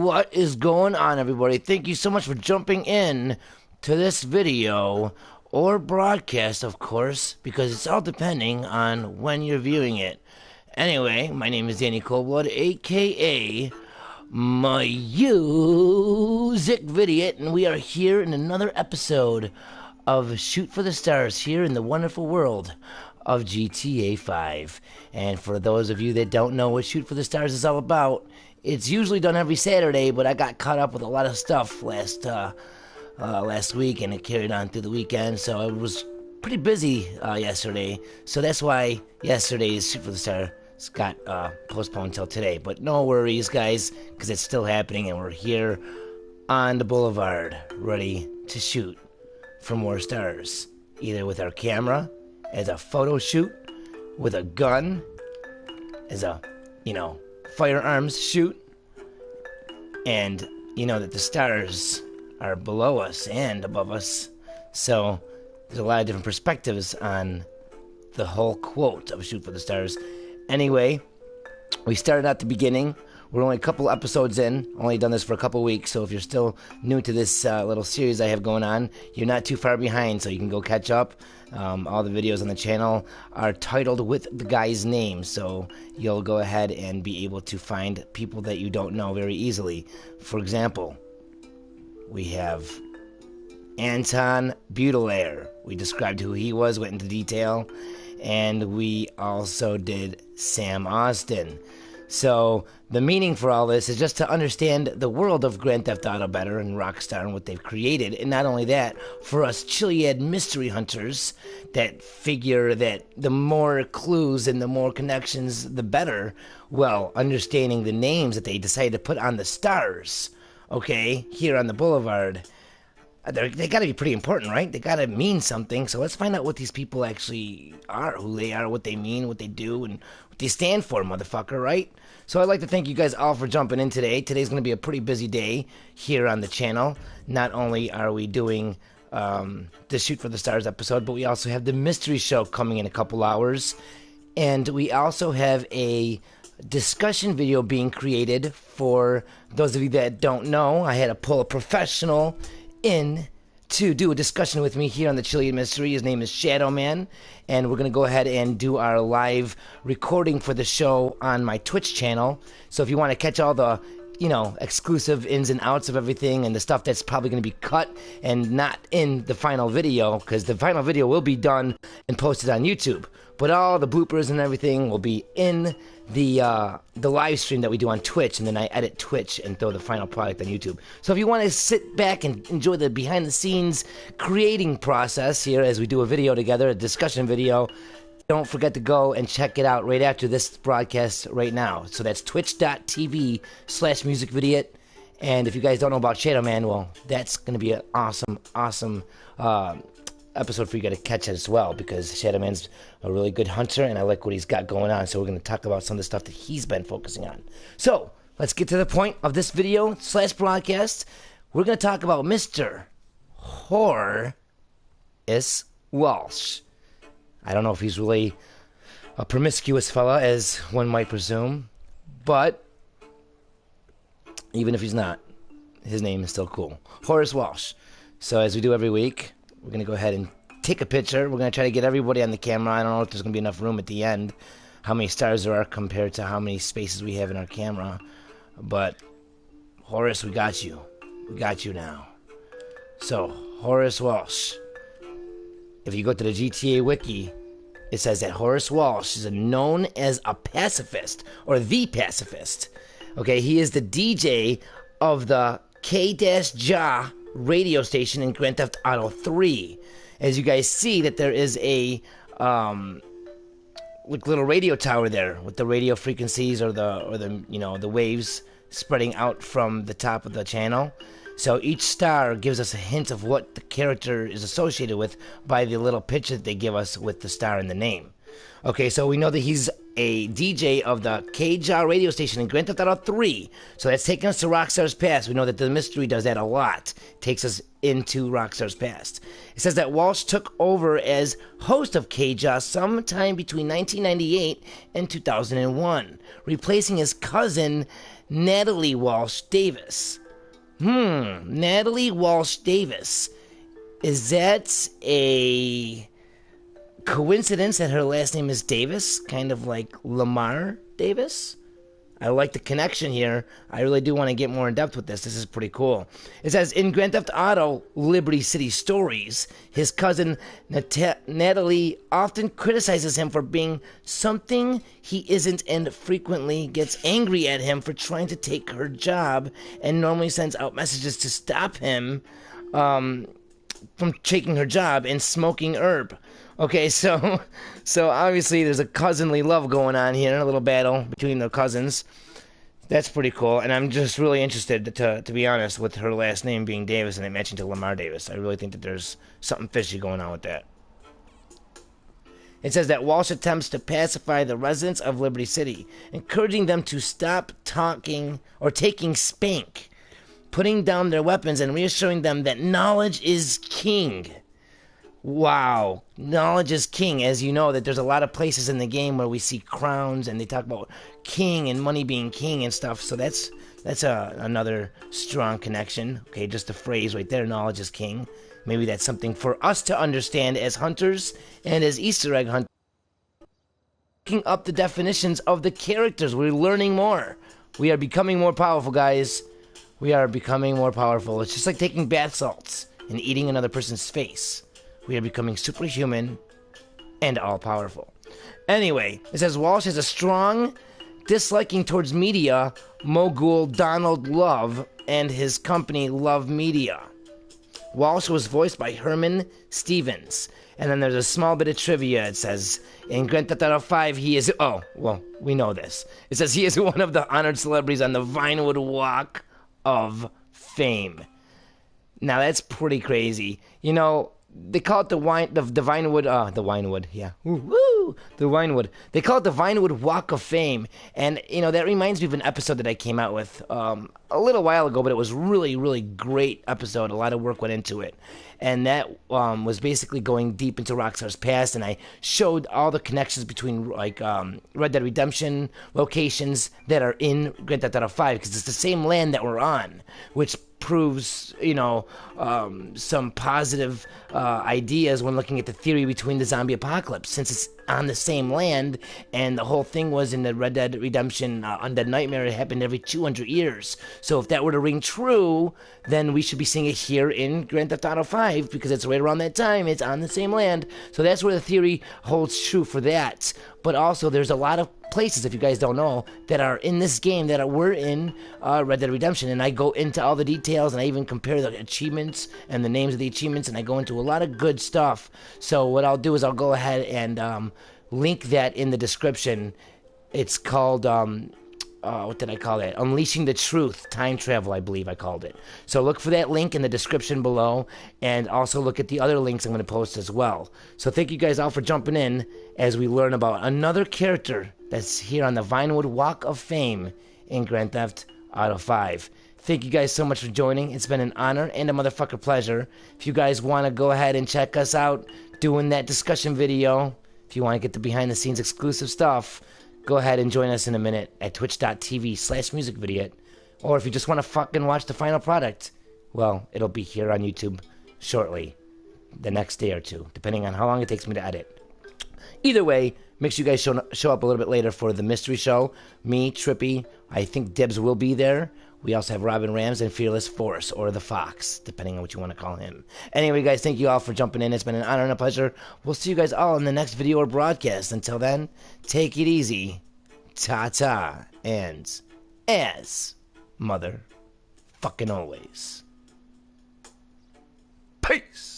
What is going on, everybody? Thank you so much for jumping in to this video or broadcast, of course, because it's all depending on when you're viewing it. Anyway, my name is Danny ColdBlood, aka MusicVidiot, and we are here in another episode of Shoot for the Stars here in the wonderful world of GTA5. And for those of you that don't know what Shoot for the Stars is all about, it's usually done every Saturday, but I got caught up with a lot of stuff last week, and it carried on through the weekend, so I was pretty busy yesterday. So that's why yesterday's Shoot for the Stars got postponed until today. But no worries, guys, because it's still happening, and we're here on the boulevard, ready to shoot for more stars, either with our camera, as a photo shoot, with a gun, as a, firearms shoot, and you know that the stars are below us and above us, so there's a lot of different perspectives on the whole quote of Shoot for the Stars. Anyway, we started at the beginning. We're only a couple episodes in, only done this for a couple weeks, so if you're still new to this little series I have going on, you're not too far behind, so you can go catch up. All the videos on the channel are titled with the guy's name, so you'll go ahead and be able to find people that you don't know very easily. For example, we have Anton Butelaire. We described who he was, went into detail, and we also did Sam Austin. So the meaning for all this is just to understand the world of Grand Theft Auto better and Rockstar and what they've created. And not only that, for us Chiliad Mystery hunters that figure that the more clues and the more connections, the better. Well, understanding the names that they decided to put on the stars, okay, here on the boulevard, they got to be pretty important, right? They got to mean something. So let's find out what these people actually are, who they are, what they mean, what they do, and what they stand for, motherfucker, right? So I'd like to thank you guys all for jumping in today. Today's going to be a pretty busy day here on the channel. Not only are we doing the Shoot for the Stars episode, but we also have the mystery show coming in a couple hours. And we also have a discussion video being created. For those of you that don't know, I had to pull a professional in to do a discussion with me here on the Chiliad Mystery. His name is Shadow Man, and we're going to go ahead and do our live recording for the show on my Twitch channel. So if you want to catch all the, exclusive ins and outs of everything and the stuff that's probably going to be cut and not in the final video, because the final video will be done and posted on YouTube, but all the bloopers and everything will be in the live stream that we do on Twitch, and then I edit Twitch and throw the final product on YouTube. So if you want to sit back and enjoy the behind-the-scenes creating process here as we do a video together, a discussion video, don't forget to go and check it out right after this broadcast right now. So that's twitch.tv/MusicVidiot. And if you guys don't know about Shadow Man, well, that's going to be an awesome episode for you guys to catch as well, because Shadow Man's a really good hunter, and I like what he's got going on. So we're going to talk about some of the stuff that he's been focusing on. So let's get to the point of this video / broadcast. We're going to talk about Mr. Horace Walsh. I don't know if he's really a promiscuous fella, as one might presume, but even if he's not, his name is still cool. Horace Walsh. So as we do every week, we're going to go ahead and take a picture. We're going to try to get everybody on the camera. I don't know if there's going to be enough room at the end, how many stars there are compared to how many spaces we have in our camera. But, Horace, we got you. We got you now. So, Horace Walsh. If you go to the GTA Wiki, it says that Horace Walsh is known as a pacifist, or the pacifist. Okay, he is the DJ of the K-Ja radio station in Grand Theft Auto 3. As you guys see, that there is a little radio tower there with the radio frequencies or the waves spreading out from the top of the channel. So each star gives us a hint of what the character is associated with by the little picture that they give us with the star in the name. Okay, so we know that he's a DJ of the K-Ja radio station in Grand Theft Auto 3. So that's taking us to Rockstar's past. We know that the mystery does that a lot. Takes us into Rockstar's past. It says that Walsh took over as host of K-Ja sometime between 1998 and 2001, replacing his cousin Natalie Walsh Davis. Natalie Walsh Davis. Is that a coincidence that her last name is Davis? Kind of like Lamar Davis? I like the connection here. I really do want to get more in depth with this. This is pretty cool. It says, in Grand Theft Auto Liberty City Stories, his cousin Natalie often criticizes him for being something he isn't and frequently gets angry at him for trying to take her job and normally sends out messages to stop him from taking her job and smoking herb. Okay, so obviously there's a cousinly love going on here, a little battle between the cousins. That's pretty cool, and I'm just really interested, to be honest, with her last name being Davis and it matching to Lamar Davis. I really think that there's something fishy going on with that. It says that Walsh attempts to pacify the residents of Liberty City, encouraging them to stop talking or taking spank, putting down their weapons and reassuring them that knowledge is king. Wow, knowledge is king. As you know, that there's a lot of places in the game where we see crowns and they talk about king and money being king and stuff. So that's another strong connection. Okay, just a phrase right there, knowledge is king. Maybe that's something for us to understand as hunters and as Easter egg hunters. Looking up the definitions of the characters, we're learning more. We are becoming more powerful, guys. We are becoming more powerful. It's just like taking bath salts and eating another person's face. We are becoming superhuman and all-powerful. Anyway, it says Walsh has a strong disliking towards media mogul Donald Love and his company Love Media. Walsh was voiced by Herman Stevens. And then there's a small bit of trivia. It says, in Grand Theft Auto 5, he is... Oh, well, we know this. It says he is one of the honored celebrities on the Vinewood Walk of Fame. Now, that's pretty crazy. You know... They call it the Vinewood, yeah. The Vinewood. They call it the Vinewood Walk of Fame. And, you know, that reminds me of an episode that I came out with a little while ago, but it was really, really great episode. A lot of work went into it. And that was basically going deep into Rockstar's past, and I showed all the connections between, like, Red Dead Redemption locations that are in Grand Theft Auto 5, because it's the same land that we're on, which proves, you know, some positive ideas when looking at the theory between the zombie apocalypse, since it's on the same land, and the whole thing was in the Red Dead Redemption Undead Nightmare, it happened every 200 years. So if that were to ring true, then we should be seeing it here in Grand Theft Auto 5, because it's right around that time, it's on the same land. So that's where the theory holds true for that. But also, there's a lot of places, if you guys don't know, that are in this game that were in Red Dead Redemption, and I go into all the details, and I even compare the achievements and the names of the achievements, and I go into a lot of good stuff. So what I'll do is I'll go ahead and link that in the description. It's called what did I call it? Unleashing the Truth, Time Travel, I believe I called it. So look for that link in the description below, and also look at the other links I'm going to post as well. So thank you guys all for jumping in as we learn about another character that's here on the Vinewood Walk of Fame in Grand Theft Auto 5. Thank you guys so much for joining. It's been an honor and a motherfucker pleasure. If you guys want to go ahead and check us out doing that discussion video, if you want to get the behind-the-scenes exclusive stuff, go ahead and join us in a minute at twitch.tv/MusicVidiot. Or if you just want to fucking watch the final product, well, it'll be here on YouTube shortly, the next day or two, depending on how long it takes me to edit. Either way, make sure you guys show up a little bit later for the mystery show. Me, Trippy, I think Dibs will be there. We also have Robin Rams and Fearless Force, or the Fox, depending on what you want to call him. Anyway, guys, thank you all for jumping in. It's been an honor and a pleasure. We'll see you guys all in the next video or broadcast. Until then, take it easy. Ta-ta. And as mother fucking always. Peace.